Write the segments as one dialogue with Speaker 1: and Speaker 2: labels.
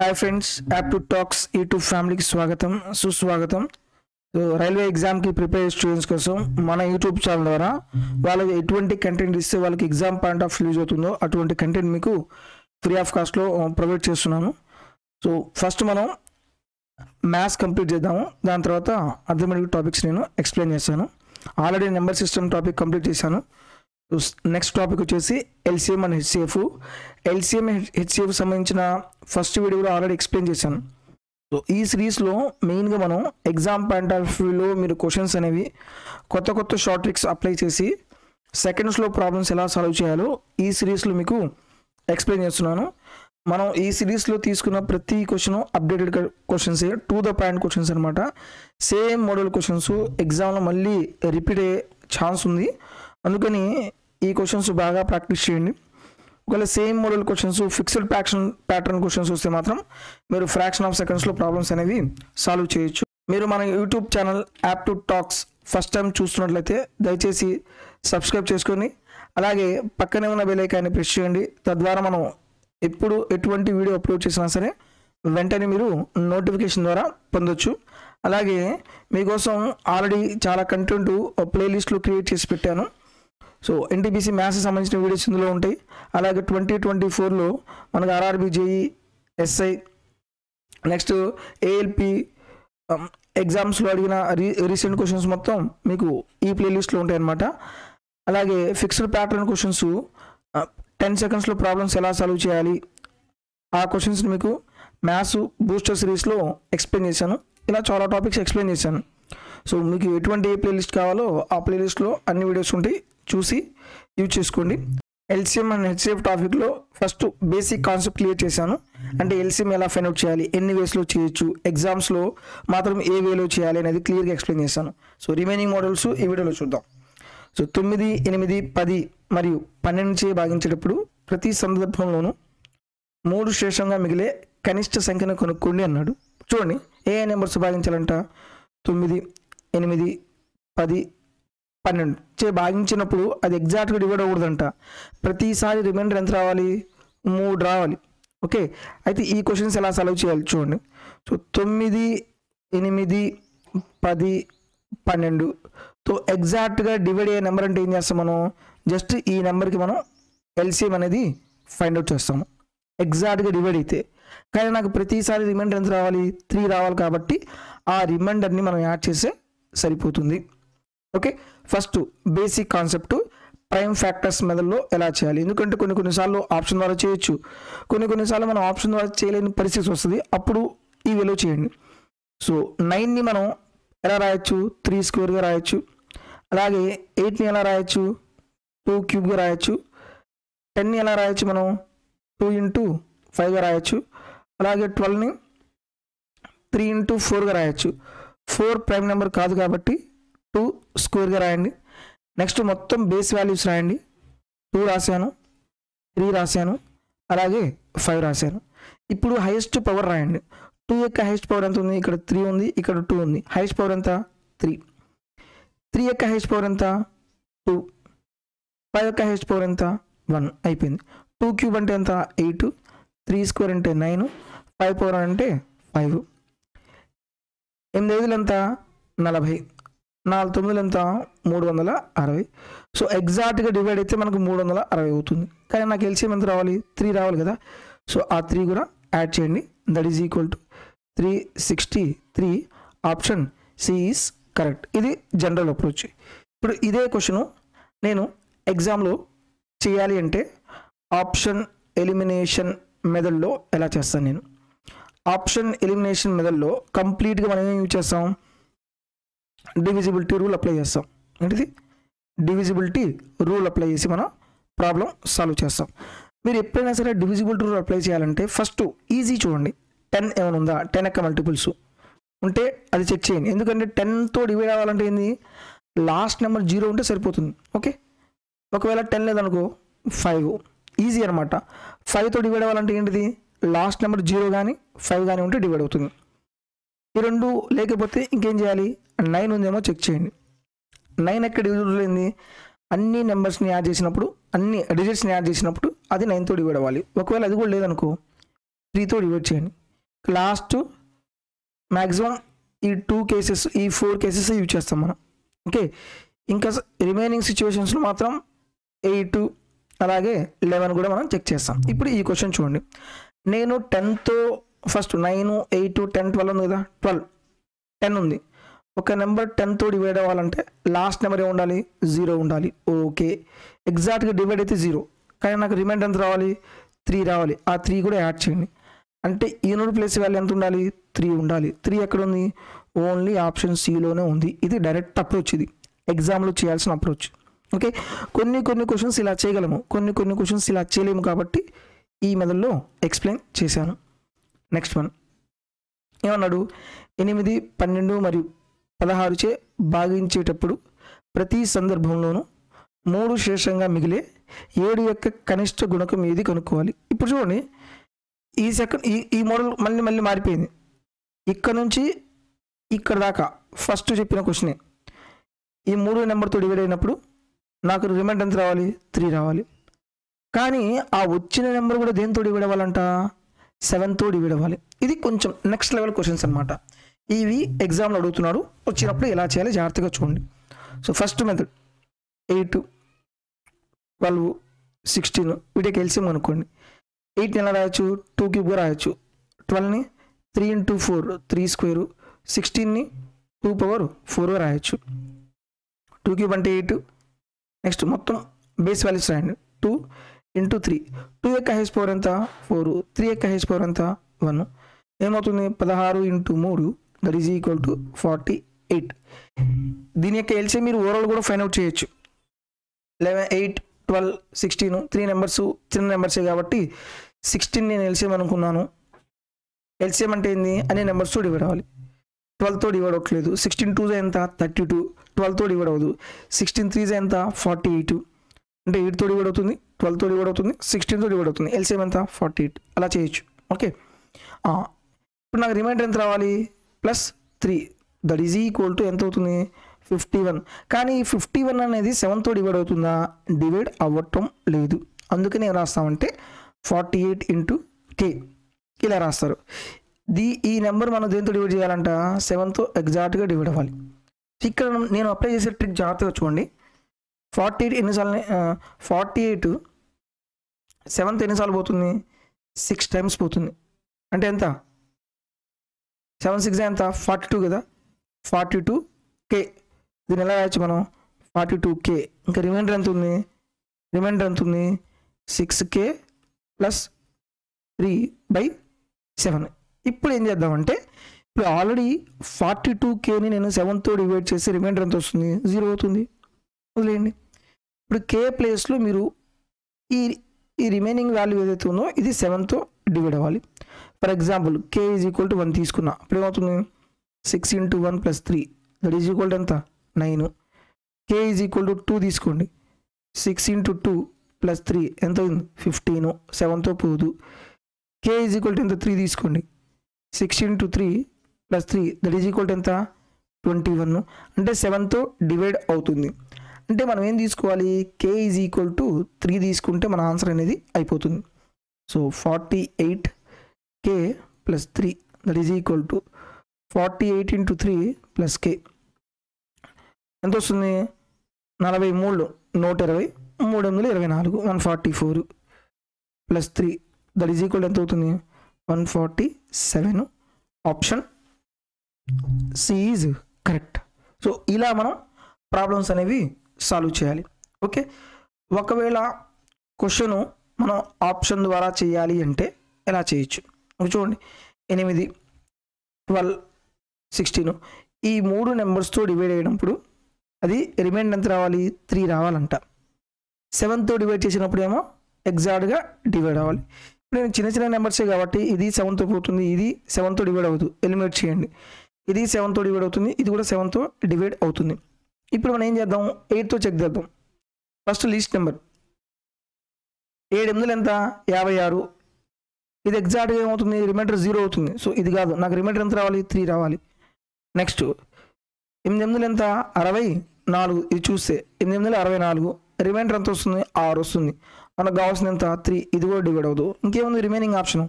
Speaker 1: Hi friends, aptitude talks YouTube ఫ్యామిలీకి స్వాగతం సుస్వాగతం. రైల్వే ఎగ్జామ్కి ప్రిపేర్ స్టూడెంట్స్ కోసం మన యూట్యూబ్ ఛానల్ ద్వారా వాళ్ళకి ఎటువంటి కంటెంట్ ఇస్తే వాళ్ళకి ఎగ్జామ్ పాయింట్ ఆఫ్ యూజ్ అవుతుందో అటువంటి కంటెంట్ మీకు ఫ్రీ ఆఫ్ కాస్ట్లో ప్రొవైడ్ చేస్తున్నాను. సో ఫస్ట్ మనం మ్యాథ్స్ కంప్లీట్ చేద్దాము. దాని తర్వాత అర్థమెటిక్ టాపిక్స్ నేను ఎక్స్ప్లెయిన్ చేస్తాను. Already number system topic complete చేశాను. నెక్స్ట్ టాపిక్ వచ్చేసి LCM and HCF. LCM HCF సంబంధించిన ఫస్ట్ వీడియోలో ఆల్రెడీ ఎక్స్ప్లెయిన్ చేశాను. సో ఈ సిరీస్లో మెయిన్గా మనం ఎగ్జామ్ పాయింట్ ఆఫ్ వ్యూలో మీరు క్వశ్చన్స్ అనేవి కొత్త షార్ట్ ట్రిక్స్ అప్లై చేసి సెకండ్స్లో ప్రాబ్లమ్స్ ఎలా సాల్వ్ చేయాలో ఈ సిరీస్లో మీకు ఎక్స్ప్లెయిన్ చేస్తున్నాను. మనం ఈ సిరీస్లో తీసుకున్న ప్రతి question updated questions, to the point questions అనమాట. సేమ్ మోడల్ క్వశ్చన్స్ ఎగ్జామ్లో మళ్ళీ రిపీట్ అయ్యే ఛాన్స్ ఉంది. అందుకని ఈ క్వశ్చన్స్ బాగా ప్రాక్టీస్ చేయండి. ఒకవేళ same model questions, fixed pattern questions వస్తే మాత్రం మీరు ఫ్రాక్షన్ ఆఫ్ సెకండ్స్లో ప్రాబ్లమ్స్ అనేవి సాల్వ్ చేయొచ్చు. మీరు మన YouTube channel aptitude talks first time చూస్తున్నట్లయితే దయచేసి సబ్స్క్రైబ్ చేసుకొని అలాగే పక్కనే ఉన్న బెల్ ఐకాన్ని ప్రెస్ చేయండి. తద్వారా మనం ఎప్పుడు ఎటువంటి వీడియో అప్లోడ్ చేసినా సరే వెంటనే మీరు నోటిఫికేషన్ ద్వారా పొందొచ్చు. అలాగే మీకోసం ఆల్రెడీ చాలా కంటెంట్ ప్లేలిస్ట్లో క్రియేట్ చేసి పెట్టాను. సో ఎన్టీపీసీ మ్యాథ్స్ సంబంధించిన వీడియోస్ ఇందులో ఉంటాయి. అలాగే 2024లో మనకు RRB, JEE, SI, next ALP ఎగ్జామ్స్లో అడిగిన రీసెంట్ క్వశ్చన్స్ మొత్తం మీకు ఈ ప్లేలిస్ట్లో ఉంటాయి అన్నమాట. అలాగే ఫిక్స్డ్ ప్యాటర్న్ క్వశ్చన్స్ 10 సెకండ్స్లో ప్రాబ్లమ్స్ ఎలా సాల్వ్ చేయాలి ఆ క్వశ్చన్స్ని మీకు మ్యాథ్స్ బూస్టర్ సిరీస్లో ఎక్స్ప్లెయిన్ చేశాను. ఇలా చాలా టాపిక్స్ ఎక్స్ప్లెయిన్ చేశాను. సో మీకు ఎటువంటి ఏ ప్లేలిస్ట్ కావాలో ఆ ప్లేలిస్ట్లో అన్ని వీడియోస్ ఉంటాయి, చూసి యూజ్ చేసుకోండి. ఎల్సిఎం అండ్ హెచ్సిఎఫ్ టాపిక్లో ఫస్ట్ బేసిక్ కాన్సెప్ట్ క్లియర్ చేశాను. అంటే ఎల్సిఎం ఎలా ఫైండ్ అవుట్ చేయాలి, ఎన్ని వేస్లో చేయొచ్చు, ఎగ్జామ్స్లో మాత్రం ఏ వేలో చేయాలి అనేది క్లియర్గా ఎక్స్ప్లెయిన్ చేశాను. సో రిమైనింగ్ మోడల్స్ ఈ వీడియోలో చూద్దాం. సో 9, 8, 10 మరియు 12 చే భాగించేటప్పుడు ప్రతి సందర్భంలోనూ 3 శేషంగా మిగిలే కనిష్ట సంఖ్యను కనుక్కోండి అన్నాడు. చూడండి, ఏ నెంబర్స్ భాగించాలంట? 9, 8, 10, 12 చే భాగించినప్పుడు అది ఎగ్జాక్ట్గా డివైడ్ అవ్వకూడదంట. ప్రతిసారి రిమైండర్ ఎంత రావాలి? 3 రావాలి. ఓకే, అయితే ఈ క్వశ్చన్స్ ఎలా సాల్వ్ చేయాలి చూడండి. సో 9, 8, 10, 12 తో ఎగ్జాక్ట్గా డివైడ్ అయ్యే నెంబర్ అంటే ఏం చేస్తాం మనం? జస్ట్ ఈ నెంబర్కి మనం ఎల్సిఎం అనేది ఫైండ్ అవుట్ చేస్తాము ఎగ్జాక్ట్గా డివైడ్ అయితే. కానీ నాకు ప్రతిసారి రిమైండర్ ఎంత రావాలి? 3 రావాలి. కాబట్టి ఆ రిమైండర్ని మనం యాడ్ చేస్తే సరిపోతుంది. Okay, first basic concept prime factors మెథడ్లో ఎలా చేయాలి. ఎందుకంటే కొన్నిసార్లు ఆప్షన్ ద్వారా చేయొచ్చు, కొన్నిసార్లు మనం ఆప్షన్ ద్వారా చేయలేని పరిస్థితి వస్తుంది. అప్పుడు ఈ వేలో చేయండి. సో 9ని మనం ఎలా రాయొచ్చు? 3 స్క్వేర్గా రాయొచ్చు. అలాగే 8ని ఎలా రాయొచ్చు? 2 క్యూబ్గా రాయొచ్చు. 10ని ఎలా రాయొచ్చు? మనం 2 × 5గా రాయొచ్చు. అలాగే 12ని 3 × 4గా రాయొచ్చు. 4 ప్రైమ్ నెంబర్ కాదు కాబట్టి 2 స్క్వేర్గా రాయండి. నెక్స్ట్ మొత్తం బేస్ వాల్యూస్ రాయండి. 2 రాశాను, 3 రాశాను, అలాగే 5 రాశాను. ఇప్పుడు హైయెస్ట్ పవర్ రాయండి. 2 యొక్క హైయెస్ట్ పవర్ ఎంత ఉంది? ఇక్కడ 3 ఉంది, ఇక్కడ 2 ఉంది. హైయెస్ట్ పవర్ ఎంత? 3. 3 యొక్క హైయెస్ట్ పవర్ ఎంత? 2. 5 యొక్క హైయెస్ట్ పవర్ ఎంత? 1. అయిపోయింది. 2 క్యూబ్ అంటే ఎంత? 8. 3 స్క్వేర్ అంటే 9. 5 పవర్ అంటే 5. 8 5 ఎంత? 40. 4 9 ఎంత? 360. సో ఎగ్జాక్ట్గా డివైడ్ అయితే మనకు 360 అవుతుంది. కానీ నాకు ఎల్సిఎం ఎంత రావాలి? 3 రావాలి కదా. సో ఆ 3 కూడా యాడ్ చేయండి. That is equal to 363. Option C is correct. ఇది జనరల్ అప్రోచ్. ఇప్పుడు ఇదే క్వశ్చన్ నేను ఎగ్జామ్లో చేయాలి అంటే ఆప్షన్ ఎలిమినేషన్ మెథడ్లో ఎలా చేస్తాను నేను? ఆప్షన్ ఎలిమినేషన్ మెథడ్లో కంప్లీట్గా మనం ఏం యూజ్ చేస్తాం? డివిజిబిలిటీ రూల్ అప్లై చేస్తాం. ఏంటిది? డివిజిబిలిటీ రూల్ అప్లై చేసి మనం ప్రాబ్లం సాల్వ్ చేస్తాం. మీరు ఎప్పుడైనా సరే డివిజిబిలిటీ రూల్ అప్లై చేయాలంటే ఫస్ట్ ఈజీ చూడండి. 10 ఏమైనా ఉందా? 10 యొక్క మల్టిపుల్స్ ఉంటే అది చెక్ చేయండి. ఎందుకంటే 10తో డివైడ్ అవ్వాలంటే ఏంది? లాస్ట్ నెంబర్ 0 ఉంటే సరిపోతుంది. ఓకే, ఒకవేళ 10 లేదనుకో 5. ఈజీ అనమాట. 5తో డివైడ్ అవ్వాలంటే ఏంటిది? లాస్ట్ నెంబర్ 0 కానీ 5 కానీ ఉంటే డివైడ్ అవుతుంది. ఈ రెండు లేకపోతే ఇంకేం చేయాలి? 9 ఉందేమో చెక్ చేయండి. 9 ఎక్కడ డివిజిబుల్ అయింది? అన్ని నెంబర్స్ని యాడ్ చేసినప్పుడు, అన్ని డిజిట్స్ని యాడ్ చేసినప్పుడు అది 9తో డివైడ్ అవ్వాలి. ఒకవేళ అది కూడా లేదనుకో 3తో డివైడ్ చేయండి. లాస్ట్ మ్యాక్సిమం ఈ 2 కేసెస్, ఈ 4 కేసెస్ యూజ్ చేస్తాం మనం. ఓకే, ఇంకా రిమైనింగ్ సిచ్యువేషన్స్లో మాత్రం 8 అలాగే 11 కూడా మనం చెక్ చేస్తాం. ఇప్పుడు ఈ క్వశ్చన్ చూడండి. నేను 10తో ఫస్ట్ 9, 8, 10, 12 ఉంది కదా, 10 ఉంది. ఒక నెంబర్ 10తో డివైడ్ అవ్వాలంటే లాస్ట్ నెంబర్ ఏమి ఉండాలి? 0 ఉండాలి. ఓకే, ఎగ్జాక్ట్గా డివైడ్ అయితే 0, కానీ నాకు రిమైండర్ ఎంత రావాలి? 3 రావాలి. ఆ 3 కూడా యాడ్ చేయండి. అంటే యూనిట్ ప్లేస్ వాల్యూ ఎంత ఉండాలి? 3 ఉండాలి. 3 ఎక్కడ ఉంది? ఓన్లీ ఆప్షన్ సిలోనే ఉంది. ఇది డైరెక్ట్ అప్రోచ్, ఇది ఎగ్జామ్లో చేయాల్సిన అప్రోచ్. ఓకే, కొన్ని క్వశ్చన్స్ ఇలా చేయగలము, కొన్ని క్వశ్చన్స్ ఇలా చేయలేము, కాబట్టి ఈ మెథడ్లో ఎక్స్ప్లెయిన్ చేశాను. నెక్స్ట్ వన్ ఏమన్నాడు? 8, 12 మరియు 16చే భాగించేటప్పుడు ప్రతి సందర్భంలోనూ 3 శేషంగా మిగిలే 7 యొక్క కనిష్ట గుణకం ఏది కనుక్కోవాలి. ఇప్పుడు చూడండి, ఈ మోడల్ మళ్ళీ మారిపోయింది. ఇక్కడ నుంచి ఇక్కడ దాకా ఫస్ట్ చెప్పిన క్వశ్చనే. ఈ 3 నెంబర్తో డివైడ్ అయినప్పుడు నాకు రిమైండర్ ఎంత రావాలి? 3 రావాలి. కానీ ఆ వచ్చిన నెంబర్ కూడా దేంతో డివైడ్ అవ్వాలంట? 7తో డివైడ్ అవ్వాలి. ఇది కొంచెం నెక్స్ట్ లెవెల్ క్వశ్చన్స్ అనమాట. ఇవి ఎగ్జామ్లో అడుగుతున్నాడు, వచ్చినప్పుడు ఎలా చేయాలి జాగ్రత్తగా చూడండి. సో ఫస్ట్ మెథడ్ 8, 12, 16 వీటికి ఎల్సిఎం అనుకోండి. 8ని ఎలా రాయొచ్చు? 2 క్యూబ్గా రాయొచ్చు. 12ని 3 × 4 3 స్క్వేరు, 16ని 2 పవర్ 4గా రాయొచ్చు. 2 క్యూబ్ అంటే 8. నెక్స్ట్ మొత్తం బేస్ వాల్యూస్ రాయండి. 2 × 3, 2 యొక్క హైయెస్ట్ పవర్ ఎంత? 4, 3 యొక్క హైయెస్ట్ పవర్ ఎంత? 1. ఏమవుతుంది? 16 × 3 దట్ ఈజ్ ఈక్వల్ టు 48. దీని యొక్క ఎల్సిఎం మీరు ఓవరాల్ కూడా ఫైండ్ అవుట్ చేయొచ్చు. 11, 8, 12, 16 3 నెంబర్స్ చిన్న నెంబర్సే కాబట్టి 16 నేను ఎల్సిఎం అనుకున్నాను. ఎల్సిఎం అంటే ఏంది? అనే నెంబర్స్తో డివైడ్ అవ్వాలి. 12తో డివైడ్ అవ్వట్లేదు. 16 2 ఎంత? 32. 12తో డివైడ్ అవ్వదు. 16 3 ఎంత? 48. అంటే 8తో డివైడ్ అవుతుంది, 12తో డివైడ్ అవుతుంది, 16తో డివైడ్ అవుతుంది. ఎల్సిఎం ఎంత? 48. అలా చేయొచ్చు. ఓకే, ఇప్పుడు నాకు రిమైండర్ ఎంత రావాలి? +3 దట్ ఈజ్ ఈక్వల్ టు ఎంత అవుతుంది? 51. కానీ ఈ 51 అనేది 7తో డివైడ్ అవుతుందా? డివైడ్ అవ్వటం లేదు. అందుకని ఏం రాస్తామంటే 48 × k ఇలా రాస్తారు. ఈ నెంబర్ మనం దేంతో డివైడ్ చేయాలంట? 7తో ఎగ్జాక్ట్గా డివైడ్ అవ్వాలి. ఇక్కడ నేను అప్లై చేసే ట్రిక్ జాగ్రత్తగా చూడండి. 48 ఎన్నిసార్లు? 48 7తో ఎన్నిసార్లు పోతుంది? 6 టైమ్స్ పోతుంది. అంటే ఎంత? 7 6 ఎంత? 42 కదా. 42k. దీన్ని ఎలా రాయొచ్చు మనం? 42k. ఇంకా రిమైండర్ ఎంత ఉంది? రిమైండర్ ఎంత ఉంది? 6k + 3/7. ఇప్పుడు ఏం చేద్దామంటే, ఇప్పుడు ఆల్రెడీ 42kని నేను 7తో డివైడ్ చేసి రిమైండర్ ఎంత వస్తుంది? 0 అవుతుంది. వదిలేయండి. ఇప్పుడు k ప్లేస్లో మీరు ఈ రిమైనింగ్ వాల్యూ ఏదైతే ఉందో ఇది 7తో డివైడ్ అవ్వాలి. For example k is equal to 1 తీసుకున్నా. ఇప్పుడు ఏమవుతుంది? 6 × 1 + 3 దట్ ఈజ్ ఈక్వల్ టు ఎంత? 9. k ఈజ్ ఈక్వల్ టు 2 తీసుకోండి. 6 × 2 + 3 ఎంత అయింది? 15. 7తో పోదు. k ఈజ్ ఈక్వల్ టు ఎంత? 3 తీసుకోండి. 6 × 3 + 3 దట్ ఈజ్ ఈక్వల్ టు ఎంత? 21. అంటే 7తో డివైడ్ అవుతుంది. అంటే మనం ఏం తీసుకోవాలి? k ఈజ్ ఈక్వల్ టు 3 తీసుకుంటే మన ఆన్సర్ అనేది అయిపోతుంది. So 48k + 3 that is equal to 48 × 3 + k ఎంత వస్తుంది? 43, 120, 3 24, 144 + 3 దట్ ఈజ్ ఈక్వల్ ఎంత అవుతుంది? 147. Option C is correct. So ఇలా మనం ప్రాబ్లమ్స్ అనేవి సాల్వ్ చేయాలి. ఓకే, ఒకవేళ క్వశ్చను మనం ఆప్షన్ ద్వారా చేయాలి అంటే ఎలా చేయొచ్చు? చూడండి, 8, 12, 16 ఈ 3 నెంబర్స్తో డివైడ్ అయినప్పుడు అది రిమైండర్ ఎంత రావాలి? 3 రావాలంట. 7తో డివైడ్ చేసినప్పుడు ఏమో ఎగ్జాక్ట్గా డివైడ్ అవ్వాలి. ఇప్పుడు నేను చిన్న నెంబర్సే కాబట్టి ఇది 7తో పోతుంది, ఇది 7తో డివైడ్ అవ్వదు. ఎలిమినేట్ చేయండి. ఇది 7తో డివైడ్ అవుతుంది, ఇది కూడా 7తో డివైడ్ అవుతుంది. ఇప్పుడు మనం ఏం చేద్దాం? 8తో చెక్ చేద్దాం. ఫస్ట్ లీస్ట్ నెంబర్ 7 8 ఎంత? 56. ఇది ఎగ్జాక్ట్గా ఏమవుతుంది? రిమైండర్ 0 అవుతుంది. సో ఇది కాదు, నాకు రిమైండర్ ఎంత రావాలి? 3 రావాలి. నెక్స్ట్ 8 8 ఎంత? 64. ఇది చూస్తే 8 8 64. రిమైండర్ ఎంత వస్తుంది? 6 వస్తుంది. మనకు కావాల్సిన ఎంత 3, ఇది కూడా డివైడ్ అవ్వదు. ఇంకేముంది రిమైనింగ్ ఆప్షన్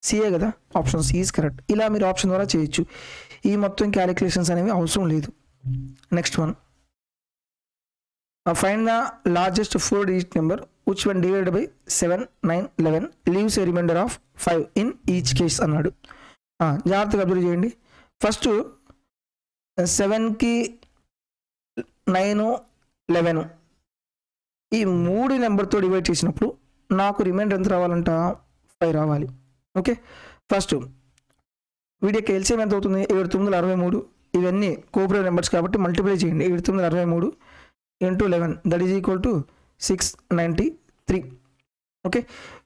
Speaker 1: సిఏ కదా, ఆప్షన్ సి ఈజ్ కరెక్ట్. ఇలా మీరు ఆప్షన్ ద్వారా చేయొచ్చు. ఈ మొత్తం క్యాలిక్యులేషన్స్ అనేవి అవసరం లేదు. Next one, find the largest 4 digit number which when divided by 7, 9, 11 leaves a remainder of 5 in each case అన్నాడు. జాగ్రత్తగా అబ్జర్వ్ చేయండి. ఫస్ట్ 7కి 9, 11 ఈ 3 నెంబర్తో డివైడ్ చేసినప్పుడు నాకు రిమైండర్ ఎంత రావాలంట 5 రావాలి. ఓకే, ఫస్ట్ వీడియోకి ఎల్సిఎం ఎంత అవుతుంది 7 9 63. ఇవన్నీ కోఆపరేటివ్ నెంబర్స్ కాబట్టి మల్టిప్లై చేయండి. 7 9 63 into 11 that is equal to 693. Okay,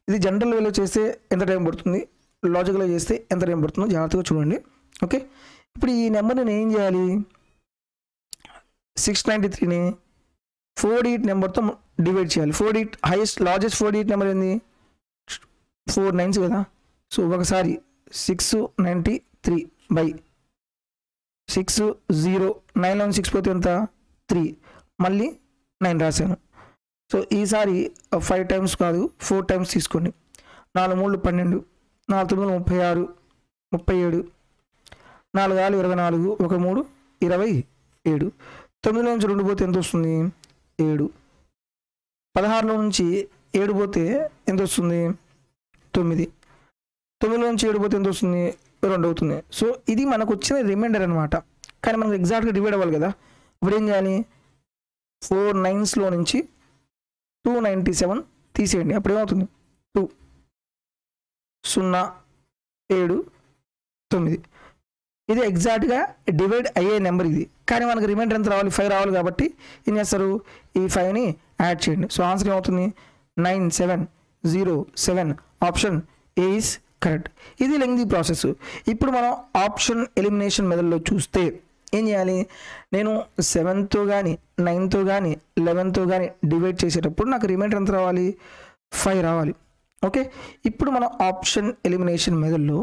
Speaker 1: ఇది జనరల్ వేలో చేస్తే ఎంత టైం పడుతుంది, లాజికల్లో చేస్తే ఎంత టైం పడుతుందో జాగ్రత్తగా చూడండి. ఓకే, ఇప్పుడు ఈ నెంబర్ నేను ఏం చేయాలి, 693ని 4 digit నెంబర్తో డివైడ్ చేయాలి. 4 digit లార్జెస్ట్ 4 digit నెంబర్ ఏంది 4 9s కదా. సో ఒకసారి 693 బై 6 0 9లో 6 పోతే ఎంత 3, మళ్ళీ 9 రాశాను. సో ఈసారి 5 times కాదు 4 times తీసుకోండి. 4 3 12, 4 9 36, 37, 4 6 24, 1 3 27. 9లో నుంచి 2 పోతే ఎంత వస్తుంది 7. 16లో నుంచి 7 పోతే ఎంత వస్తుంది 9. 9లో నుంచి 7 పోతే ఎంత వస్తుంది 2 అవుతుంది. సో ఇది మనకు వచ్చిన రిమైండర్ అనమాట. కానీ మనకు ఎగ్జాక్ట్గా డివైడ్ అవ్వాలి కదా. ఇప్పుడు ఏం చేయాలి, 4 9sలో నుంచి 297 తీసేయండి. అప్పుడు ఏమవుతుంది 2 0 7 9. ఇది ఎగ్జాక్ట్గా డివైడ్ అయ్యే నెంబర్ ఇది. కానీ మనకు రిమైండర్ ఎంత రావాలి 5 రావాలి కాబట్టి ఏం చేస్తారు, ఈ 5ని యాడ్ చేయండి. సో ఆన్సర్ ఏమవుతుంది 9707. Option A is correct. ఇది లెంగ్తీ ప్రాసెస్. ఇప్పుడు మనం ఆప్షన్ ఎలిమినేషన్ మెథడ్లో చూస్తే ఏం చేయాలి, నేను 7తో కానీ 9తో కానీ 11తో కానీ డివైడ్ చేసేటప్పుడు నాకు రిమైండర్ ఎంత రావాలి 5 రావాలి. ఓకే, ఇప్పుడు మనం ఆప్షన్ ఎలిమినేషన్ మెథడ్లో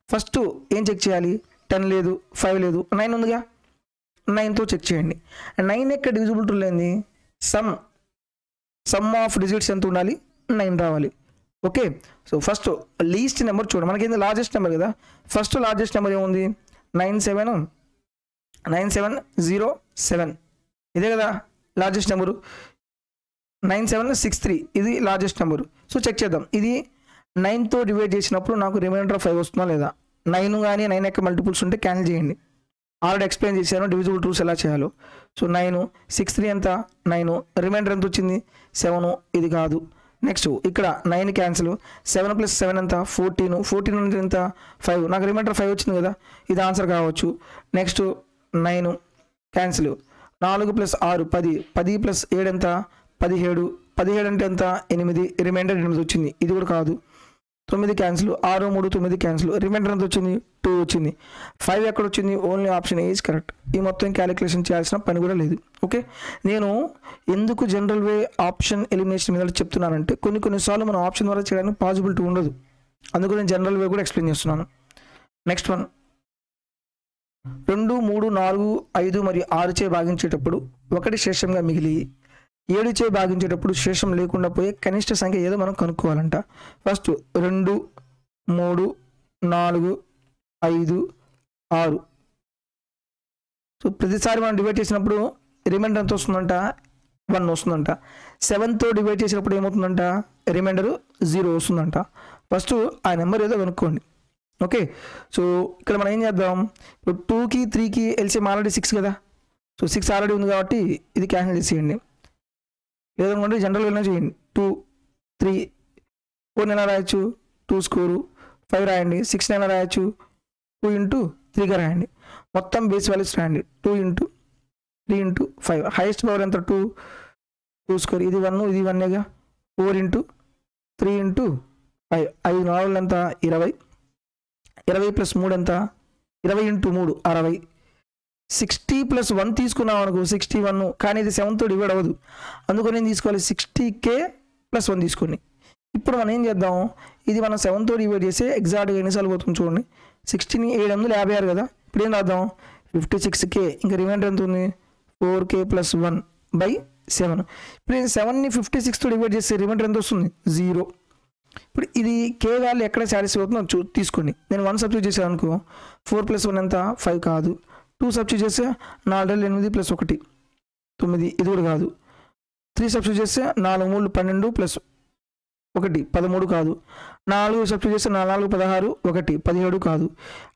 Speaker 1: ఫస్ట్ ఏం చెక్ చేయాలి, 10 లేదు 5 లేదు 9 ఉందిగా, 9తో చెక్ చేయండి. 9 ఎక్కడ డివిజిబుల్ టూ లేని సమ్ ఆఫ్ డిజిట్స్ ఎంత ఉండాలి 9 రావాలి. Okay, so first least number చూడండి, మనకి ఏంది లార్జెస్ట్ నెంబర్ కదా. ఫస్ట్ లార్జెస్ట్ నెంబర్ ఏముంది 9707, ఇదే కదా లార్జెస్ట్ నెంబరు. 9763 ఇది లార్జెస్ట్ నెంబరు. సో చెక్ చేద్దాం, ఇది 9తో డివైడ్ చేసినప్పుడు నాకు రిమైండర్ 5 వస్తుందా లేదా. 9 కానీ 9 యొక్క మల్టిపుల్స్ ఉంటే క్యాన్సిల్ చేయండి. ఆల్రెడీ ఎక్స్ప్లెయిన్ చేశాను డివిజిబుల్ రూల్స్ ఎలా చేయాలో. సో 9 63 ఎంత 9, రిమైండర్ ఎంత వచ్చింది 7, ఇది కాదు. నెక్స్ట్ ఇక్కడ 9 క్యాన్సిల్, 7 + 7 ఎంత 14 అంటే ఎంత 5, నాకు రిమైండర్ 5 వచ్చింది కదా, ఇది ఆన్సర్ కావచ్చు. నెక్స్ట్ 9 క్యాన్సిల్, 4 + 6 10, 10 + 7 ఎంత 17, 17 అంటే ఎంత 8, రిమైండర్ 8 వచ్చింది, ఇది కూడా కాదు. 9 క్యాన్సిల్, 6 3 9 క్యాన్సిల్, రిమైండర్ ఎంత వచ్చింది 2 వచ్చింది. 5 ఎక్కడ వచ్చింది, only option A is correct. ఈ మొత్తం క్యాలిక్యులేషన్ చేయాల్సిన పని కూడా లేదు. ఓకే, నేను ఎందుకు జనరల్ వే ఆప్షన్ ఎలిమినేషన్ మీద చెప్తున్నానంటే కొన్నిసార్లు మనం ఆప్షన్ ద్వారా చేయడానికి పాసిబిలిటీ ఉండదు, అందుకు నేను జనరల్ వే కూడా ఎక్స్ప్లెయిన్ చేస్తున్నాను. నెక్స్ట్ వన్, 2 3 4 5 మరియు 6 చే భాగించేటప్పుడు 1 శేషంగా మిగిలి 7 చే భాగించేటప్పుడు శేషం లేకుండా పోయే కనిష్ట సంఖ్య ఏదో మనం కనుక్కోవాలంట. ఫస్ట్ 2 3 4 5 6. సో ప్రతిసారి మనం డివైడ్ చేసినప్పుడు రిమైండర్ ఎంత వస్తుందంట 1 వస్తుందంట. 7తో డివైడ్ చేసినప్పుడు ఏమవుతుందంట రిమైండర్ 0 వస్తుందంట. ఫస్ట్ ఆ నెంబర్ ఏదో కనుక్కోండి. ఓకే, సో ఇక్కడ మనం ఏం చేద్దాం, ఇప్పుడు 2కి 3కి ఎల్సిఎం ఆల్రెడీ 6 కదా. సో 6 ఆల్రెడీ ఉంది కాబట్టి ఇది క్యాన్సిల్ చేసేయండి. లేదనుకుంటే జనరల్ వెళ్ళినా చేయండి. 2 3 4 ఎలా రాయొచ్చు 2 స్కోరు 5 రాయండి. 6 ఎలా రాయొచ్చు 2 × 3గా రాయండి. మొత్తం బేస్ వాల్యూస్ రాయండి. 2 × 3 × 5, హైయెస్ట్ పవర్ ఎంత 2 స్కోర్, ఇది 1 ఇది 1గా. 4 × 3 × 5, 5 4 ఎంత 20, 20 + 3 ఎంత 20 × 3 60. 60 + 1 తీసుకున్నాం అనుకో 61, కానీ ఇది 7తో డివైడ్ అవ్వదు, అందుకని నేను తీసుకోవాలి 60K + 1 తీసుకోండి. ఇప్పుడు మనం ఏం చేద్దాం, ఇది మనం 7తో డివైడ్ చేస్తే ఎగ్జాక్ట్గా ఎన్నిసార్లు పోతుంది చూడండి. 60ని 7 56 కదా. ఇప్పుడు ఏం రాద్దాం 56K, ఇంకా రిమైండర్ ఎంత ఉంది 4K + 1 / 7. ఇప్పుడు నేను 7ని 56తో డివైడ్ చేస్తే రిమైండర్ ఎంత వస్తుంది 0. ఇప్పుడు ఇది కే వాల్యూ ఎక్కడ సాటిస్ఫై అవుతుందో తీసుకోండి. నేను 1 సబ్స్టిట్యూట్ చేసాను అనుకో 4 + 1 ఎంత 5 కాదు. 2 సబ్స్టిట్యూట్ చేస్తే 4 8 + 1 9 ఇది కూడా కాదు. 3 సబ్స్టిట్యూట్ చేస్తే 4 3 12 + 1 13 కాదు. 4 సబ్స్టిట్యూట్ చేస్తే 4 4 16 1 17 కాదు.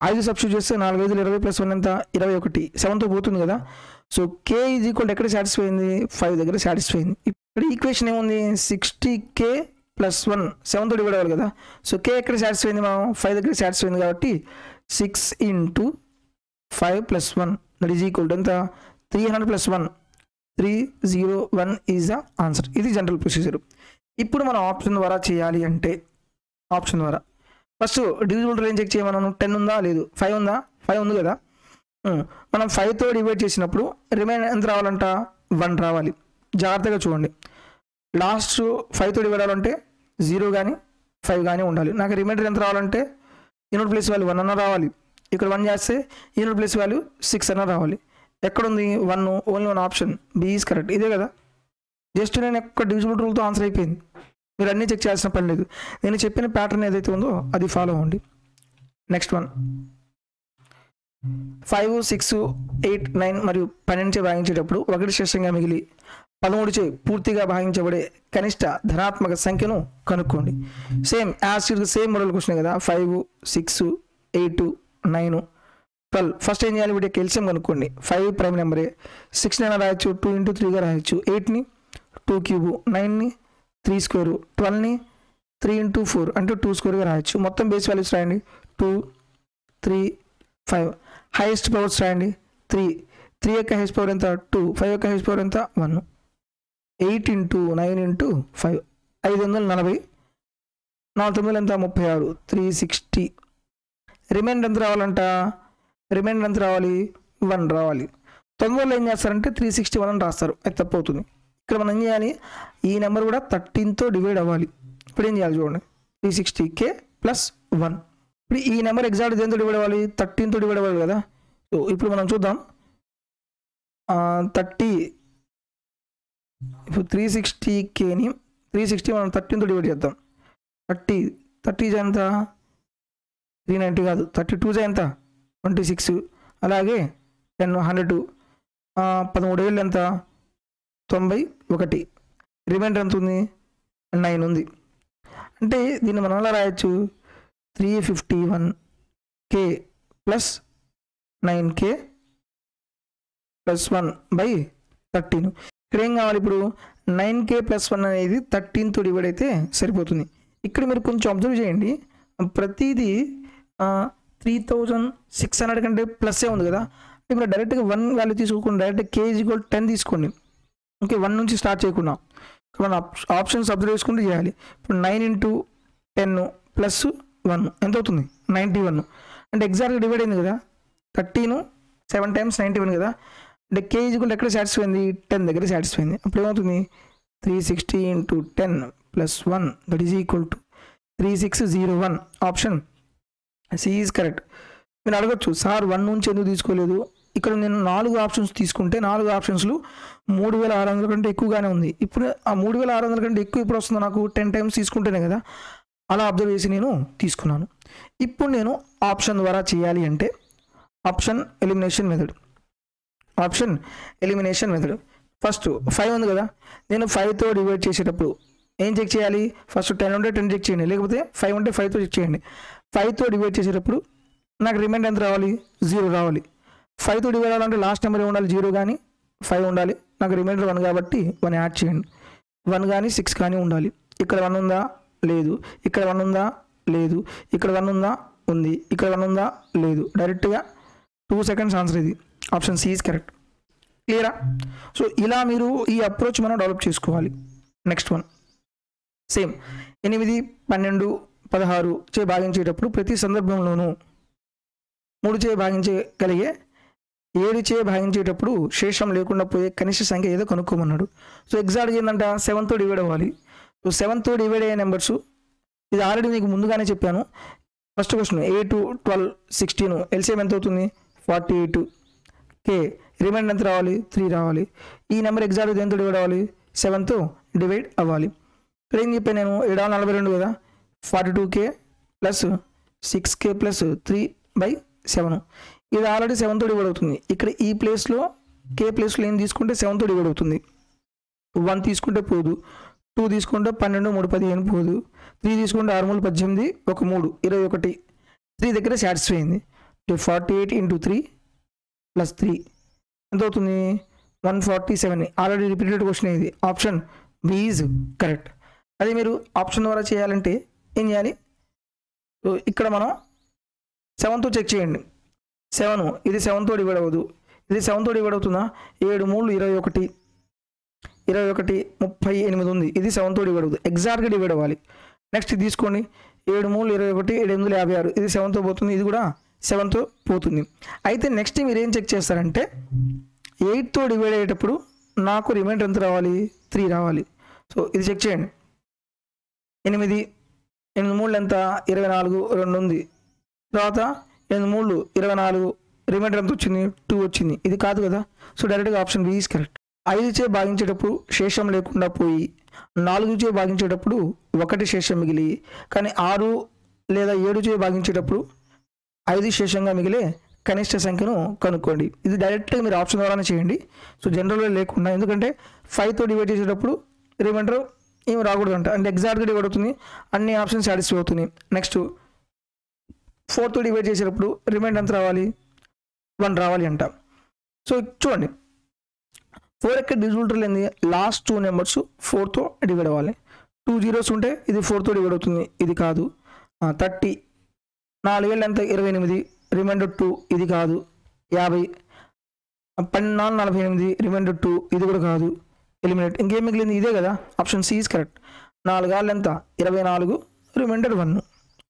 Speaker 1: 5 సబ్స్టిట్యూట్ చేస్తే 4 5 20 + 1 ఎంత 21 7తో పోతుంది కదా. సో కే ఈజ్ ఈక్వల్ ఎక్కడ సాటిస్ఫై అయింది 5 దగ్గర సాటిస్ఫై అయింది. ఇప్పుడు ఈక్వేషన్ ఏముంది 60k + 1 7తో డివైడ్ అవ్వాలి కదా. సో కే ఎక్కడ సాటిస్ఫై అయింది మనం 5 దగ్గర సాటిస్ఫై అయింది కాబట్టి 6 × 5 + 1 దట్ ఈజ్ ఈక్వల్ టు ఎంత 300 + 1 301 ఈజ్ ద ఆన్సర్. ఇది జనరల్ ప్రొసీజర్. ఇప్పుడు మనం ఆప్షన్ ద్వారా చేయాలి అంటే ఆప్షన్ ద్వారా ఫస్ట్ డివిజిబుల్ రేంజ్ చెక్ చేయమన్నాను. 10 ఉందా లేదు 5 ఉందా 5 ఉంది కదా. మనం 5తో డివైడ్ చేసినప్పుడు రిమైండర్ ఎంత రావాలంట 1 రావాలి. జాగ్రత్తగా చూడండి. లాస్ట్ 5తో డివైడ్ అవ్వాలంటే 0 కానీ 5 కానీ ఉండాలి. నాకు రిమైండర్ ఎంత రావాలంటే యూనిట్ ప్లేస్ వాల్యూ 1 అన్న రావాలి. ఇక్కడ 1 చేస్తే యూనిట్ ప్లేస్ వాల్యూ 6 అన్న రావాలి. ఎక్కడుంది 1 only 1 option B is correct. ఇదే కదా. జస్ట్ నేను ఒక్క డివిజిబుల్ రూల్తో ఆన్సర్ అయిపోయింది. మీరు అన్నీ చెక్ చేయాల్సిన పని లేదు. నేను చెప్పిన ప్యాటర్న్ ఏదైతే ఉందో అది ఫాలో అవ్వండి. నెక్స్ట్ వన్ 5 6 8 9 మరియు 12 చే భాగించేటప్పుడు 1 శేషంగా మిగిలి 13 చే పూర్తిగా భాగించబడే కనిష్ట ధనాత్మక సంఖ్యను కనుక్కోండి. సేమ్ సేమ్ మోడల్ క్వశ్చన్ కదా. 5 6 8 9 12 ఫస్ట్ ఏం చేయాలి వీటికి ఎల్సిఎం కనుక్కోండి. 5 ప్రైమ్ నెంబరే 6 అయినా రాయొచ్చు 2 × 3గా రాయొచ్చు. 8ని 2 క్యూబ్ 9ని 3 స్క్వేర్ 12ని 3 × 4 అంటే 2 స్క్వేర్గా రాయొచ్చు. మొత్తం బేస్ వాల్యూస్ రాయండి 2 3 5 హైయెస్ట్ పవర్స్ రాయండి 3 యొక్క హైయెస్ట్ పవర్ ఎంత 2 5 యొక్క హైయెస్ట్ పవర్ ఎంత 1 8 × 9 × 5 540 4 9 ఎంత 36 360 రిమైండర్ ఎంత రావాలంట రిమైండర్ ఎంత రావాలి 1 రావాలి. 90లో ఏం చేస్తారంటే 361 అని రాస్తారు. అది తప్పవుతుంది. ఇక్కడ మనం ఏం చేయాలి ఈ నెంబర్ కూడా 13తో డివైడ్ అవ్వాలి. ఇప్పుడు ఏం చేయాలి చూడండి 360k + 1. ఇప్పుడు ఈ నెంబర్ ఎగ్జాక్ట్ దేంతో డివైడ్ అవ్వాలి 13తో డివైడ్ అవ్వాలి కదా. సో ఇప్పుడు మనం చూద్దాం 30 ఇప్పుడు 360kని 360 మనం 13తో డివైడ్ చేద్దాం. 30 ఎంత 390 కాదు 32 ఎంత 26 అలాగే 10 100 13 ఏళ్ళు ఎంత 91 రిమైండర్ ఎంత ఉంది 9 ఉంది. అంటే దీన్ని మనం ఎలా రాయొచ్చు 351k + 9k + 1/13. ఇక్కడ ఏం కావాలి ఇప్పుడు 9k + 1 అనేది 13తో డివైడ్ అయితే సరిపోతుంది. ఇక్కడ మీరు కొంచెం అబ్జర్వ్ చేయండి ప్రతిదీ 3600 కంటే ప్లస్సే ఉంది కదా. ఇప్పుడు డైరెక్ట్గా 1 వాల్యూ తీసుకోకుండా డైరెక్ట్ k = 10 తీసుకోండి. ఓకే 1 నుంచి స్టార్ట్ చేయకుండా మనం ఆప్షన్స్ అబ్జర్వ్ చేసుకుంటూ చేయాలి. ఇప్పుడు 9 × 10 + 1 ఎంత అవుతుంది 91. అంటే ఎగ్జాక్ట్గా డివైడ్ అయింది కదా 13 7 times 91 కదా. అంటే k = ఎక్కడ సాటిస్ఫై అయింది 10 దగ్గర సాటిస్ఫై అయింది. అప్పుడు ఏమవుతుంది 360 × 10 + 1 that is equal to 3601. Option C is correct. మీరు అడగచ్చు సార్ 1 నుంచి ఎందుకు తీసుకోలేదు. ఇక్కడ నేను 4 ఆప్షన్స్ తీసుకుంటే 4 ఆప్షన్స్లు 3600 కంటే ఎక్కువగానే ఉంది. ఇప్పుడు ఆ 3600 కంటే ఎక్కువ ఇప్పుడు వస్తుందో నాకు 10 times తీసుకుంటేనే కదా. అలా అబ్జర్వ్ చేసి నేను తీసుకున్నాను. ఇప్పుడు నేను ఆప్షన్ ద్వారా చేయాలి అంటే ఆప్షన్ ఎలిమినేషన్ మెథడ్ ఫస్ట్ 5 ఉంది కదా. నేను 5తో డివైడ్ చేసేటప్పుడు ఏం చెక్ చేయాలి ఫస్ట్ 10 ఉంటే 10 చెక్ చేయండి, లేకపోతే 5 ఉంటే 5తో చెక్ చేయండి. 5తో డివైడ్ చేసేటప్పుడు నాకు రిమైండర్ ఎంత రావాలి 0 రావాలి. 5తో డివైడ్ అవ్వాలంటే లాస్ట్ నెంబర్ ఉండాలి 0 కానీ 5 ఉండాలి. నాకు రిమైండర్ 1 కాబట్టి 1 యాడ్ చేయండి. 1 కానీ 6 కానీ ఉండాలి. ఇక్కడ 1 ఉందా లేదు, ఇక్కడ 1 ఉందా లేదు, ఇక్కడ 1 ఉందా ఉంది, ఇక్కడ 1 ఉందా లేదు. డైరెక్ట్గా 2 seconds ఆన్సర్ ఇది. Option C is correct. క్లియరా. సో ఇలా మీరు ఈ అప్రోచ్ మనం డెవలప్ చేసుకోవాలి. నెక్స్ట్ వన్ సేమ్ 8 12 16 చే భాగించేటప్పుడు ప్రతి సందర్భంలోనూ 3 చే భాగించగలిగే 7 చే భాగించేటప్పుడు శేషం లేకుండా పోయే కనిష్ట సంఖ్య ఏదో కనుక్కోమన్నాడు. సో ఎగ్జాక్ట్గా ఏంటంట 7తో డివైడ్ అవ్వాలి. సో 7తో డివైడ్ అయ్యే నెంబర్స్ ఇది ఆల్రెడీ మీకు ముందుగానే చెప్పాను. ఫస్ట్ క్వశ్చన్ 8 12 16 ఎల్సిఎం ఎంత అవుతుంది 48. k రిమైండర్ ఎంత రావాలి 3 రావాలి. ఈ నెంబర్ ఎగ్జాక్ట్గా దేంతో డివైడ్ అవ్వాలి 7తో డివైడ్ అవ్వాలి. ఇక్కడ ఏం చెప్పాను నేను 742 కదా 42k ప్లస్ 6k ప్లస్ 3/7 ఇది ఆల్రెడీ 7తో డివైడ్ అవుతుంది. ఇక్కడ ఈ ప్లేస్లో k ప్లేస్లో ఏం తీసుకుంటే 7తో డివైడ్ అవుతుంది. 1 తీసుకుంటే పోదు, 2 తీసుకుంటే 12 3 15 పోదు, 3 తీసుకుంటే 6 3 18 ఒక 3 21 3 దగ్గర సాటిస్ఫై అయింది. 48 ఇంటూ 3 ప్లస్ 3 ఎంత అవుతుంది 147. ఆల్రెడీ రిపీటెడ్ క్వశ్చన్ ఇది. Option B is correct. అదే మీరు ఆప్షన్ ద్వారా చేయాలంటే ఏం చేయాలి, ఇక్కడ మనం 7తో చెక్ చేయండి. 7 ఇది 7తో డివైడ్ అవ్వదు, ఇది 7తో డివైడ్ అవుతుందా 7 3 21 38 ఉంది, ఇది 7తో డివైడ్ అవుతుంది, ఎగ్జాక్ట్గా డివైడ్ అవ్వాలి. నెక్స్ట్ ఇది తీసుకోండి 7 3 21 7 56 ఇది 7తో పోతుంది, ఇది కూడా 7తో పోతుంది. అయితే నెక్స్ట్ మీరు ఏం చెక్ చేస్తారంటే 8తో డివైడ్ అయ్యేటప్పుడు నాకు రిమైండర్ ఎంత రావాలి 3 రావాలి. సో ఇది చెక్ చేయండి. 8 3 ఎంత 24 2 ఉంది, తర్వాత 8 3 24 రిమైండర్ ఎంత వచ్చింది 2 వచ్చింది, ఇది కాదు కదా. సో డైరెక్ట్గా ఆప్షన్ బి ఈజ్ కరెక్ట్. 5చే భాగించేటప్పుడు శేషం లేకుండా పోయి 4చే భాగించేటప్పుడు 1 శేషం మిగిలి, కానీ 6 లేదా 7చే భాగించేటప్పుడు 5 శేషంగా మిగిలే కనిష్ట సంఖ్యను కనుక్కోండి. ఇది డైరెక్ట్గా మీరు ఆప్షన్ ద్వారానే చేయండి. సో జనరల్గా లేకుండా, ఎందుకంటే 5తో డివైడ్ చేసేటప్పుడు రిమైండర్ ఏమి రాకూడదు అంట, అంటే ఎగ్జాక్ట్గా డివైడ్ అవుతుంది, అన్ని ఆప్షన్ సాటిస్ఫై అవుతున్నాయి. నెక్స్ట్ 4తో డివైడ్ చేసేటప్పుడు రిమైండర్ ఎంత రావాలి 1 రావాలి అంట. సో చూడండి 4 యొక్క డిజిటల్ ఏంది లాస్ట్ 2 నెంబర్స్ 4తో డివైడ్ అవ్వాలి. 2 zeros ఉంటే ఇది 4తో డివైడ్ అవుతుంది, ఇది కాదు. 30 4 ఏళ్ళు ఎంత 28 రిమైండర్ 2 ఇది కాదు. 50 12 48 రిమైండర్ 2 ఇది కూడా కాదు. ఎలిమినేట్. ఇంకేం మిగిలింది ఇదే కదా, ఆప్షన్ సి ఈజ్ కరెక్ట్. 4 ఆళ్ళు ఎంత 24 reminder 1,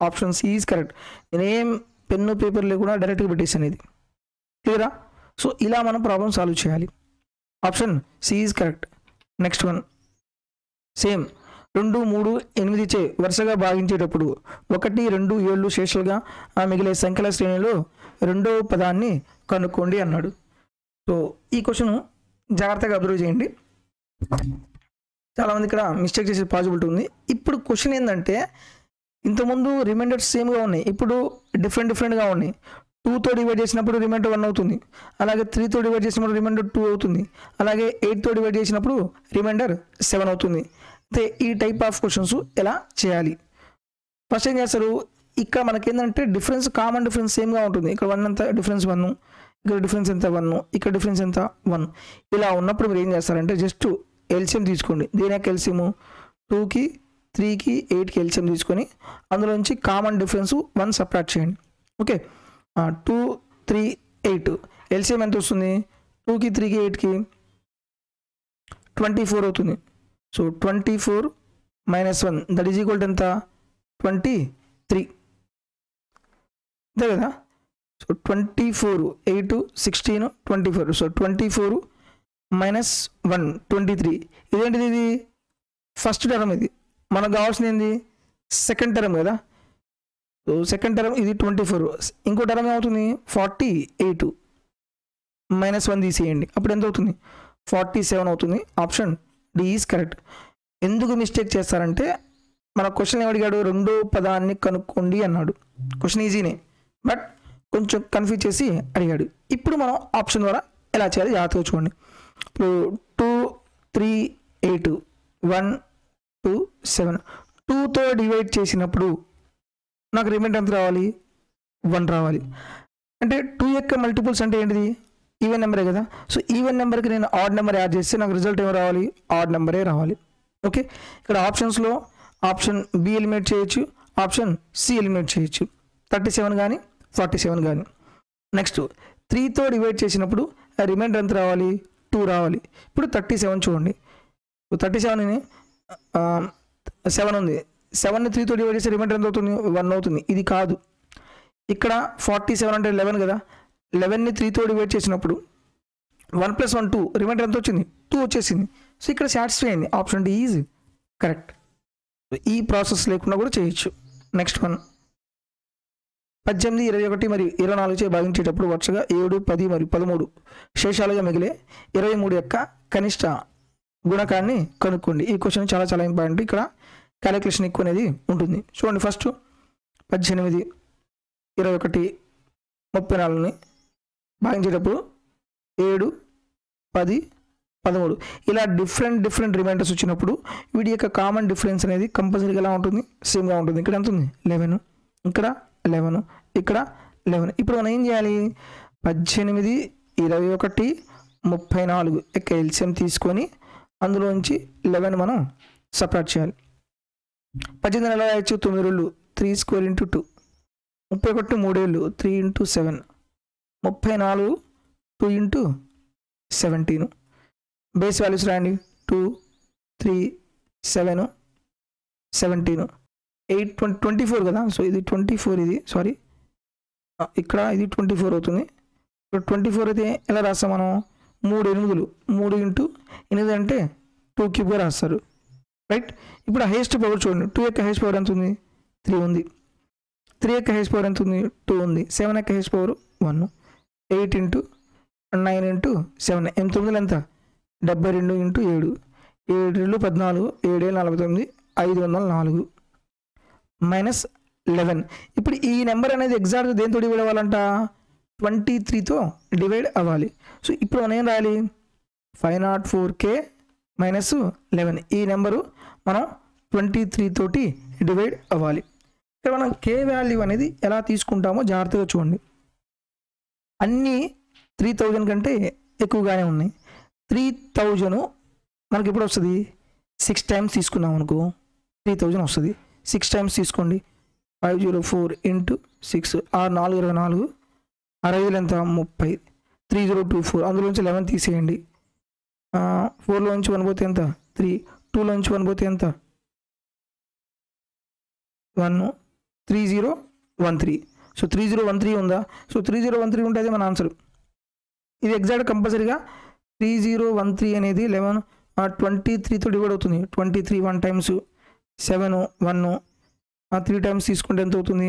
Speaker 1: option C is correct. నేనేం పెన్ను పేపర్ లేకుండా డైరెక్ట్గా పెట్టేసాను, ఇది క్లియరా. సో ఇలా మనం ప్రాబ్లం సాల్వ్ చేయాలి. Option C is correct. Next one same 2 3 8చే వరుసగా భాగించేటప్పుడు 1 2 7 శేషాలుగా మిగిలే సంఖ్యల శ్రేణిలో రెండవ పదాన్ని కనుక్కోండి అన్నాడు. సో ఈ క్వశ్చన్ జాగ్రత్తగా అబ్జర్వ్ చేయండి. చాలామంది ఇక్కడ మిస్టేక్ చేసే పాసిబిలిటీ ఉంది. ఇప్పుడు క్వశ్చన్ ఏంటంటే ఇంతకుముందు రిమైండర్స్ సేమ్గా ఉన్నాయి, ఇప్పుడు డిఫరెంట్గా ఉన్నాయి. 2తో డివైడ్ చేసినప్పుడు రిమైండర్ 1 అవుతుంది, అలాగే 3తో డివైడ్ చేసినప్పుడు రిమైండర్ 2 అవుతుంది, అలాగే 8తో డివైడ్ చేసినప్పుడు రిమైండర్ 7 అవుతుంది. అయితే ఈ టైప్ ఆఫ్ క్వశ్చన్స్ ఎలా చేయాలి, ఫస్ట్ ఏం చేస్తారు, ఇక్కడ మనకి ఏంటంటే డిఫరెన్స్ కామన్ డిఫరెన్స్ సేమ్గా ఉంటుంది. ఇక్కడ 1 ఎంత డిఫరెన్స్ 1, ఇక్కడ డిఫరెన్స్ ఎంత 1, ఇక్కడ డిఫరెన్స్ ఎంత 1. ఇలా ఉన్నప్పుడు మీరు ఏం చేస్తారంటే జస్ట్ ఎల్సిఎం తీసుకోండి. దేని యొక్క ఎల్సిఎం 2కి 3కి 8కి ఎల్సిఎం తీసుకొని అందులో నుంచి కామన్ డిఫరెన్స్ 1 సబ్ట్రాక్ట్ చేయండి. ఓకే 2 3 8 ఎల్సిఎం ఎంత వస్తుంది 2కి 3కి 8కి 24 అవుతుంది. So 24 - 1 that is equal to ఎంత 23 అంతే కదా. సో 24 8 16 24. సో 24 - 1 23. ఇదేంటిది, ఇది ఫస్ట్ టర్మ్, ఇది మనకు కావాల్సింది ఏంది సెకండ్ టర్మ్ కదా. సో సెకండ్ టర్మ్ ఇది 24, ఇంకో టర్మ్ ఏమవుతుంది 48 - 1 తీసేయండి, అప్పుడు ఎంత అవుతుంది 47 అవుతుంది. Option D is correct. ఎందుకు మిస్టేక్ చేస్తారంటే మన క్వశ్చన్ ఏమడిగాడు రెండో పదాన్ని కనుక్కోండి అన్నాడు. క్వశ్చన్ ఈజీనే బట్ కొంచెం కన్ఫ్యూజ్ చేసి అడిగాడు. ఇప్పుడు మనం ఆప్షన్ ద్వారా ఎలా చేయాలి జాగ్రత్తగా చూడండి. ఇప్పుడు 2 3 8 1 2 7 2తో డివైడ్ చేసినప్పుడు నాకు రిమైండర్ ఎంత రావాలి 1 రావాలి. అంటే 2 యొక్క మల్టిపుల్స్ అంటే ఏంటిది ఈవెన్ నెంబరే కదా. సో ఈవెన్ నెంబర్కి నేను ఆడ్ నెంబర్ యాడ్ చేస్తే నాకు రిజల్ట్ ఏమి రావాలి ఆడ్ నెంబరే రావాలి. ఓకే ఇక్కడ ఆప్షన్స్లో ఆప్షన్ బి ఎలిమినేట్ చేయొచ్చు, ఆప్షన్ సి ఎలిమినేట్ చేయొచ్చు, 37 కానీ 47 కానీ. నెక్స్ట్ 3తో డివైడ్ చేసినప్పుడు రిమైండర్ ఎంత రావాలి 2 రావాలి. ఇప్పుడు 37 చూడండి, 37ని 7 ఉంది, 7ని 3తో డివైడ్ చేస్తే రిమైండర్ ఎంత అవుతుంది 1 అవుతుంది, ఇది కాదు. ఇక్కడ 47 అంటే 11 కదా, 11ని 3తో డివైడ్ చేసినప్పుడు 1 + 1 2 రిమైండర్ ఎంత వచ్చింది 2 వచ్చేసింది. సో ఇక్కడ సాటిస్ఫై అయింది, ఆప్షన్ డి ఈజ్ కరెక్ట్. ఈ ప్రాసెస్ లేకుండా కూడా చేయొచ్చు. నెక్స్ట్ వన్ 18, 21 మరియు 24 చే భాగించేటప్పుడు వరుసగా 7, 10 మరియు 13 శేషాలుగా మిగిలే 23 యొక్క కనిష్ట గుణకాన్ని కనుక్కోండి. ఈ క్వశ్చన్ చాలా చాలా ఇంపార్టెంట్. ఇక్కడ క్యాలిక్యులేషన్ ఎక్కువ అనేది ఉంటుంది. చూడండి, ఫస్ట్ 18, 21, 34ని భాగించేటప్పుడు 7, 10, 13 ఇలా డిఫరెంట్ రిమైండర్స్ వచ్చినప్పుడు వీటి యొక్క కామన్ డిఫరెన్స్ అనేది కంపల్సరీగా ఎలా ఉంటుంది? సేమ్గా ఉంటుంది. ఇక్కడ ఎంత ఉంది? 11, ఇక్కడ 11, ఇక్కడ 11. ఇప్పుడు మనం ఏం చేయాలి? 18, 21, 34 యొక్క ఎల్సిఎం తీసుకొని అందులోంచి 11 మనం సపరేట్ చేయాలి. 18 ఎలా రాయొచ్చు? 9 రోజులు 3 స్క్వేర్ ఇంటూ 2, 31 3 ఏళ్ళు 3 ఇంటూ 7, 34 2 ఇంటూ 17. బేస్ వాల్యూస్ రాయండి. 2, 3, 7, 17, 8, 24 కదా. సో ఇది 24, ఇది సారీ ఇక్కడ ఇది 24 అవుతుంది. ఇప్పుడు 24 అయితే ఎలా రాస్తాం మనం? 3 8, 3 ఇంటూ 8 అంటే 2 క్యూబ్గా రాస్తారు, రైట్? ఇప్పుడు హైయెస్ట్ పవర్ చూడండి. 2 యొక్క హైయెస్ట్ పవర్ ఎంత ఉంది? 3 ఉంది. 3 యొక్క హైయెస్ట్ పవర్ ఎంత ఉంది? 2 ఉంది. 7 యొక్క హైయెస్ట్ పవర్ 1. 8 ఇంటూ 9 ఇంటూ 7, 9 ఎంత? 72 ఇంటూ 7, 7 14, 7 49, 504 మైనస్ 11. ఇప్పుడు ఈ నెంబర్ అనేది ఎగ్జాక్ట్గా దేంతో డివైడ్ అవ్వాలంట? 23తో డివైడ్ అవ్వాలి. సో ఇప్పుడు మనం ఏం రాయాలి? 504K minus 11. ఈ నెంబరు మనం 23 తోటి డివైడ్ అవ్వాలి. ఇక్కడ మనం K వాల్యూ అనేది ఎలా తీసుకుంటామో జాగ్రత్తగా చూడండి. అన్నీ 3000 కంటే ఎక్కువగానే ఉన్నాయి. 3000 మనకి ఎప్పుడు వస్తుంది? 6 టైమ్స్ తీసుకున్నాం అనుకో 3000 వస్తుంది. 6 టైమ్స్ తీసుకోండి. 504 ఇంటూ 6, 6 4 24, 6 ఎంత? 30, 3024. అందులోంచి 11 తీసేయండి. 4లోంచి 1 పోతే ఎంత? 3, 2లోంచి 1 పోతే ఎంత? 1, 3013. సో 3013 ఉందా? సో 3013 ఉంటే అదే మన ఆన్సర్. ఇది ఎగ్జాక్ట్ కంపల్సరీగా 3013 అనేది 11 23తో డివైడ్ అవుతుంది. 23 1 టైమ్స్ 7 1 3 టైమ్స్ తీసుకుంటే ఎంత అవుతుంది?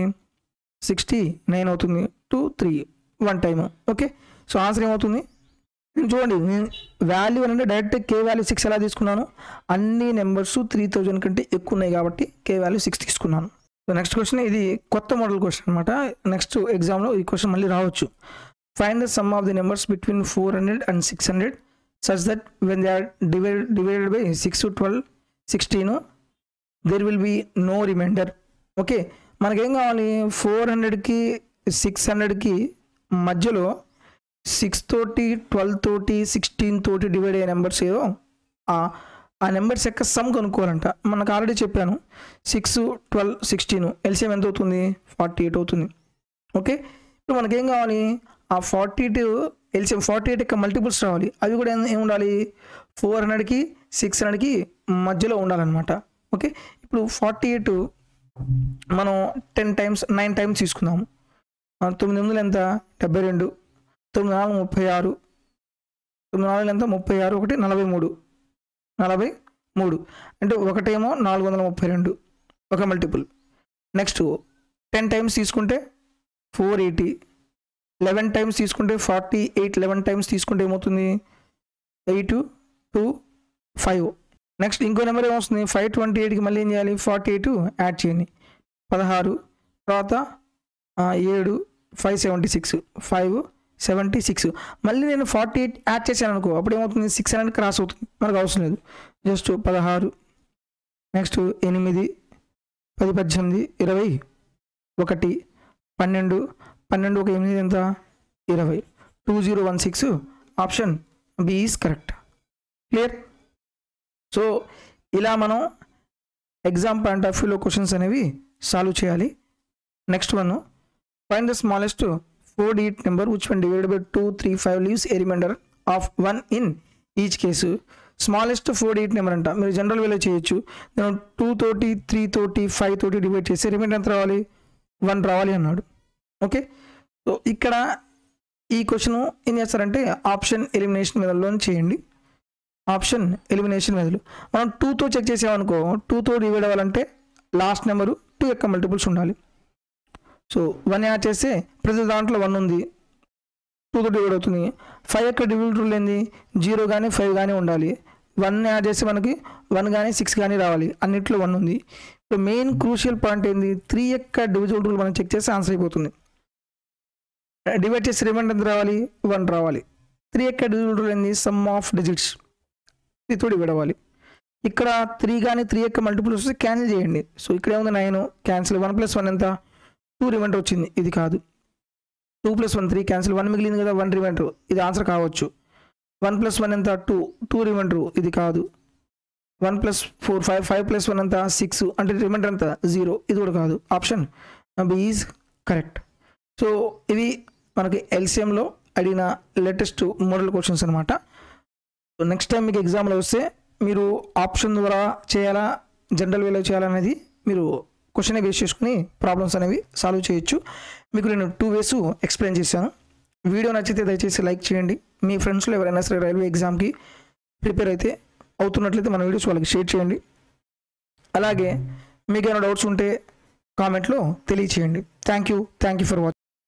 Speaker 1: 69 అవుతుంది. 2 3 1 టైమ్. ఓకే, సో ఆన్సర్ ఏమవుతుంది? చూడండి, నేను వాల్యూ అంటే డైరెక్ట్ K వాల్యూ 6 ఎలా తీసుకున్నాను? అన్ని నెంబర్స్ 3000 కంటే ఎక్కువ ఉన్నాయి కాబట్టి K వాల్యూ 6 తీసుకున్నాను. సో నెక్స్ట్ క్వశ్చన్, ఇది కొత్త మోడల్ క్వశ్చన్ అనమాట. నెక్స్ట్ ఎగ్జామ్లో ఈ క్వశ్చన్ మళ్ళీ రావచ్చు. Find the sum of the numbers between 400 and 600 such that when they are divided by 6, 12, 16 there will be no remainder. Okay, మనకేం కావాలి? 400కి 600కి మధ్యలో 6 తోటి 12 తోటి 16 తోటి డివైడ్ అయ్యే నెంబర్స్ ఏదో ఆ నెంబర్స్ యొక్క సమ్ కనుక్కోవాలంట. మనకు ఆల్రెడీ చెప్పాను 6, 12, 16 ఎల్సిఎం ఎంత అవుతుంది? 48 అవుతుంది. ఓకే, ఇప్పుడు మనకేం కావాలి? ఆ 48 ఎల్సిఎం 48 యొక్క మల్టిపుల్స్ రావాలి. అవి కూడా ఏమి ఉండాలి? 400కి 600కి మధ్యలో ఉండాలన్నమాట. ఓకే, ఇప్పుడు 48 మనం 10 టైమ్స్ 9 టైమ్స్ తీసుకుందాము. 9 ఎంత? 72, 9 4 36, 9 4 ఎంత? 36, 1 43, 43 అంటే ఒకటేమో 432 ఒక మల్టిపుల్. నెక్స్ట్ 10 టైమ్స్ తీసుకుంటే 480, 11 టైమ్స్ తీసుకుంటే 48, 11 టైమ్స్ తీసుకుంటే ఏమవుతుంది? 8 2 5. నెక్స్ట్ ఇంకో నెంబర్ ఏమొస్తుంది? 528కి మళ్ళీ ఏం చేయాలి? 48 యాడ్ చేయండి. 16, తర్వాత 7 576, 576. మళ్ళీ నేను 48 యాడ్ చేశాను అనుకో, అప్పుడు ఏమవుతుంది? 600 క్రాస్ అవుతుంది. మనకు అవసరం లేదు. జస్ట్ 16, నెక్స్ట్ 8 10 18 20 1 12 12 ఒక 8 ఎంత? 20. 2016 option B is correct. Clear? So ఇలా మనం ఎగ్జామ్ పాయింట్ ఆఫ్ వ్యూలో క్వశ్చన్స్ అనేవి సాల్వ్ చేయాలి. Next one, find the smallest 4-digit number which when divided by 2, 3, 5 leaves a remainder of 1 in each case. Smallest 4-digit number అంట. మీరు general వేలో చేయొచ్చు. నేను 2 తోటి 3 తోటి 5 తోటి డివైడ్ చేసి రిమైండర్ ఎంత రావాలి? 1 రావాలి అన్నాడు. ఓకే, సో ఇక్కడ ఈ క్వశ్చన్ ఏం చేస్తారంటే ఆప్షన్ ఎలిమినేషన్ మెథడ్లో చేయండి. ఆప్షన్ ఎలిమినేషన్ మెథడ్ మనం 2తో చెక్ చేసామనుకో, 2తో డివైడ్ అవ్వాలంటే లాస్ట్ నెంబరు 2 యొక్క మల్టిపుల్స్ ఉండాలి. సో 1 యాడ్ చేస్తే ప్రతి దాంట్లో 1 ఉంది, 2తో డివైడ్ అవుతుంది. 5 యొక్క డివిజన్ రూల్ ఏంది, 0 కానీ 5 కానీ ఉండాలి. 1 యాడ్ చేస్తే మనకి 1 కానీ 6 కానీ రావాలి, అన్నిట్లో 1 ఉంది. ఇప్పుడు మెయిన్ క్రూషియల్ పాయింట్ ఏంది, 3 యొక్క డివిజన్ రూల్ మనం చెక్ చేస్తే ఆన్సర్ అయిపోతుంది. డివైడ్ చేసి రిమైండర్ ఎంత రావాలి, 1 రావాలి. 3 యొక్క డివిజన్ రూల్ ఏంది, సమ్ ఆఫ్ డిజిట్స్, 3తో డివైడ్ అవ్వాలి. ఇక్కడ 3 కానీ 3 యొక్క మల్టిపుల్ వస్తే క్యాన్సిల్ చేయండి. సో ఇక్కడ ఏముంది 9 క్యాన్సిల్, 1 + 1 ఎంత 2 రిమైండర్ వచ్చింది, ఇది కాదు. 2 + 1 3 క్యాన్సిల్, 1 మిగిలింది కదా 1 రిమైండర్, ఇది ఆన్సర్ కావచ్చు. 1 + 1 ఎంత 2 రిమైండర్, ఇది కాదు. 1 + 4 5, 5 + 1 ఎంత 6, అంటే రిమైండర్ ఎంత 0, ఇది కూడా కాదు. Option B is correct. So ఇవి మనకి ఎల్సిఎంలో అడిగిన లేటెస్ట్ మోడల్ క్వశ్చన్స్ అనమాట. నెక్స్ట్ టైం మీకు ఎగ్జామ్లో వస్తే మీరు ఆప్షన్ ద్వారా చేయాలా, జనరల్ వేలో చేయాలనేది మీరు క్వశ్చన్ బేస్ చేసుకుని ప్రాబ్లమ్స్ అనేవి సాల్వ్ చేయొచ్చు. మీకు నేను 2 వేస్ ఎక్స్ప్లెయిన్ చేశాను. వీడియో నచ్చితే దయచేసి లైక్ చేయండి. మీ ఫ్రెండ్స్లో ఎవరైనా సరే రైల్వే ఎగ్జామ్కి ప్రిపేర్ అయితే అవుతున్నట్లయితే మన వీడియోస్ వాళ్ళకి షేర్ చేయండి. అలాగే మీకు ఏమైనా డౌట్స్ ఉంటే కామెంట్లో తెలియచేయండి. Thank you for watching.